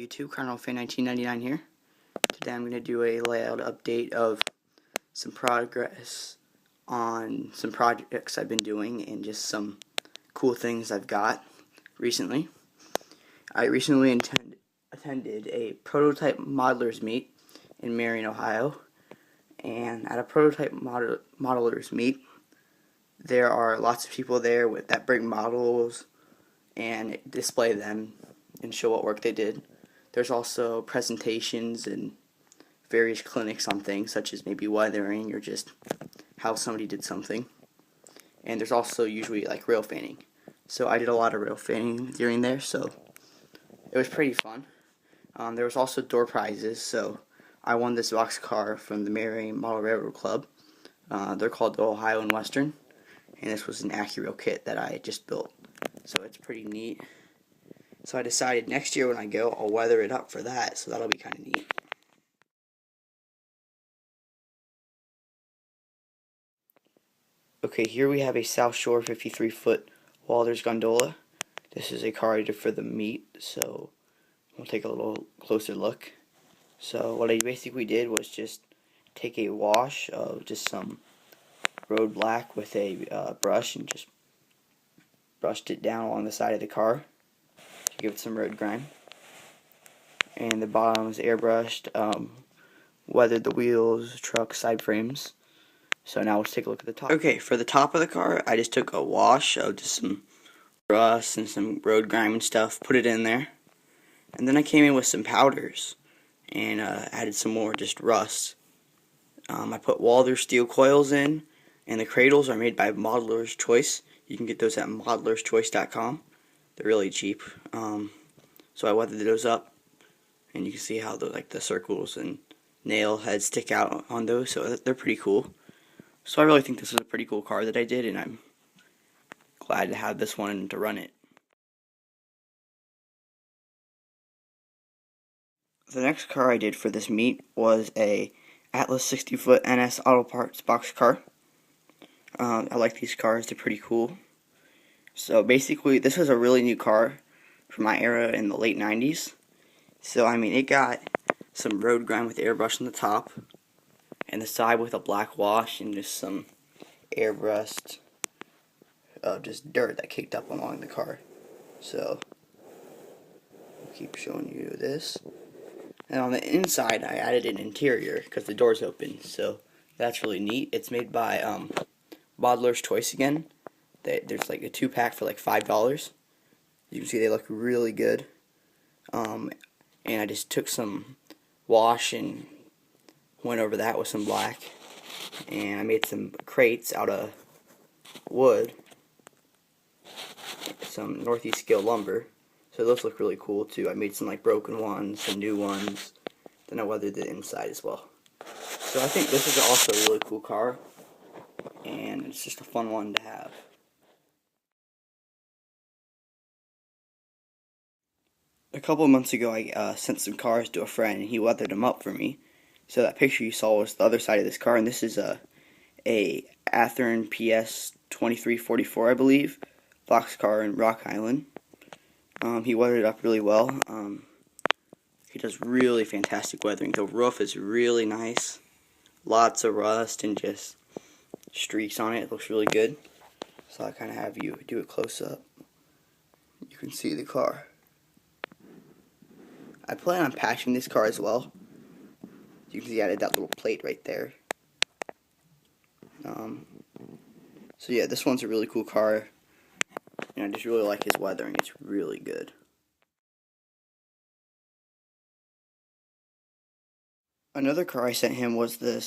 YouTube, Carnival Fan 1999 here. Today I'm going to do a layout update of some progress on some projects I've been doing and just some cool things I've got recently. I recently attended a prototype modelers meet in Marion, Ohio, and at a prototype modelers meet there are lots of people there that bring models and display them and show what work they did. There's also presentations and various clinics on things such as maybe weathering or just how somebody did something. And there's also usually like rail fanning. So I did a lot of rail fanning during there, so it was pretty fun. There was also door prizes, so I won this boxcar from the Marion Model Railroad Club. They're called the Ohio and Western, and this was an AccuRail kit that I just built. So it's pretty neat. So I decided next year when I go, I'll weather it up for that, so that'll be kind of neat. Okay, here we have a South Shore 53-foot Walthers gondola. This is a car I did for the meet, so we'll take a little closer look. So what I basically did was just take a wash of just some road black with a brush and just brushed it down along the side of the car to give it some road grime. And the bottom is airbrushed, weathered the wheels, truck, side frames. So now let's take a look at the top. Okay, for the top of the car, I just took a wash of just some rust and some road grime and stuff, put it in there. And then I came in with some powders and added some more just rust. I put Walther steel coils in, and the cradles are made by Modeler's Choice. You can get those at modelerschoice.com. They're really cheap. So I weathered those up, and you can see how the circles and nail heads stick out on those, so they're pretty cool. So I really think this is a pretty cool car that I did, and I'm glad to have this one to run it. The next car I did for this meet was a Atlas 60-foot NS Auto Parts boxcar. I like these cars, they're pretty cool. So basically, this was a really new car from my era in the late 90s. So I mean, it got some road grime with airbrush on the top, and the side with a black wash, and just some airbrushed just dirt that kicked up along the car. So I'll keep showing you this. And on the inside, I added an interior because the door's open, so that's really neat. It's made by Modeler's Choice again. There's like a 2-pack for like $5. You can see they look really good. And I just took some wash and went over that with some black. And I made some crates out of wood, some Northeast Scale lumber. So those look really cool too. I made some like broken ones, some new ones. Then I weathered the inside as well. So I think this is also a really cool car, and it's just a fun one to have. A couple of months ago, I sent some cars to a friend, and he weathered them up for me. So that picture you saw was the other side of this car, and this is a Athearn PS 2344, I believe, boxcar in Rock Island. He weathered it up really well. He does really fantastic weathering. The roof is really nice. Lots of rust and just streaks on it. It looks really good. So I kind of have you do a close-up. You can see the car. I plan on patching this car as well. You can see I added that little plate right there. So yeah, this one's a really cool car. And I just really like his weathering. It's really good. Another car I sent him was this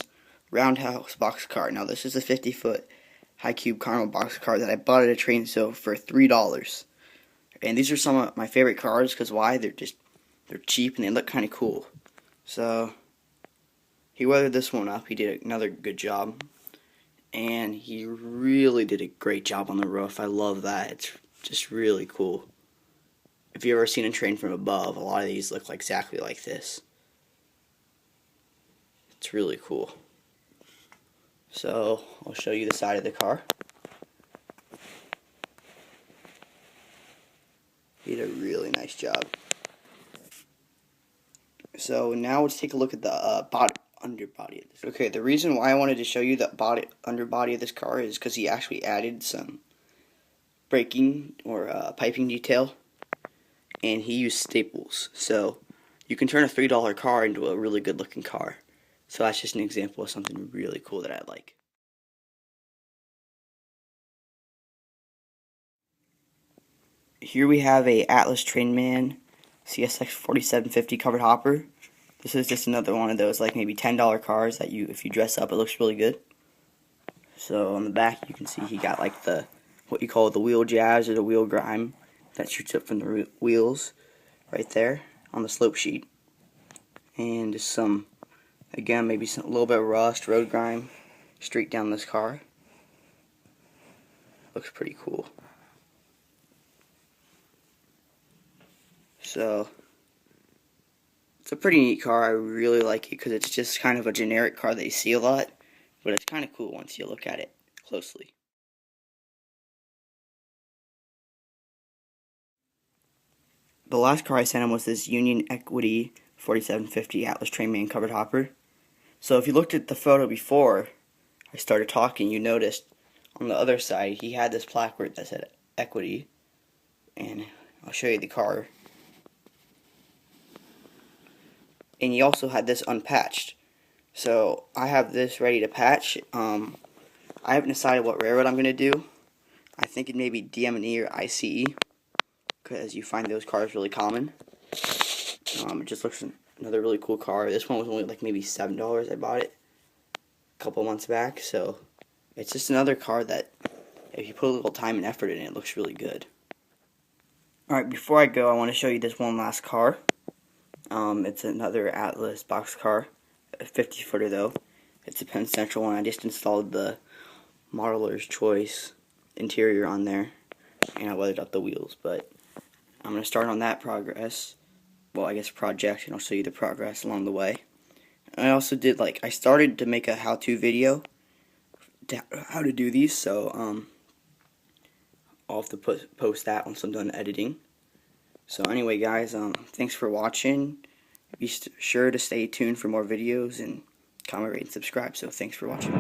Roundhouse boxcar. Now this is a 50-foot high cube Carnival boxcar that I bought at a train show for $3. And these are some of my favorite cars because why? They're cheap and they look kind of cool. So he weathered this one up. He did another good job. And he really did a great job on the roof. I love that. It's just really cool. If you've ever seen a train from above, a lot of these look exactly like this. It's really cool. So I'll show you the side of the car. He did a really nice job. So now let's take a look at the underbody of this. Okay, the reason why I wanted to show you the underbody of this car is because he actually added some braking or piping detail, and he used staples. So you can turn a $3 car into a really good looking car. So that's just an example of something really cool that I like. Here we have a Atlas Trainman CSX 4750 covered hopper. This is just another one of those like maybe $10 cars that if you dress up, it looks really good. So on the back you can see he got like the what you call the wheel jazz or the wheel grime that shoots up from the wheels right there on the slope sheet. And just some, again, maybe a little bit of rust, road grime straight down this car. Looks pretty cool. So it's a pretty neat car. I really like it because it's just kind of a generic car that you see a lot, but it's kind of cool once you look at it closely. The last car I sent him was this Union Equity 4750 Atlas Trainman covered hopper. So if you looked at the photo before I started talking, you noticed on the other side he had this placard that said Equity, and I'll show you the car. And he also had this unpatched. So I have this ready to patch. I haven't decided what railroad I'm going to do. I think it may be DM&E or ICE, because you find those cars really common. It just looks another really cool car. This one was only like maybe $7. I bought it a couple months back. So it's just another car that if you put a little time and effort in it, it looks really good. Alright, before I go, I want to show you this one last car. It's another Atlas box car, a 50-footer though. It's a Penn Central one. I just installed the Modeler's Choice interior on there, and I weathered up the wheels. But I'm going to start on that progress, well, I guess project, and I'll show you the progress along the way. And I also did, I started to make a how-to video to how to do these, so I'll have to post that once I'm done editing. So anyway, guys, thanks for watching. Be sure to stay tuned for more videos, and comment, rate, and subscribe. So thanks for watching.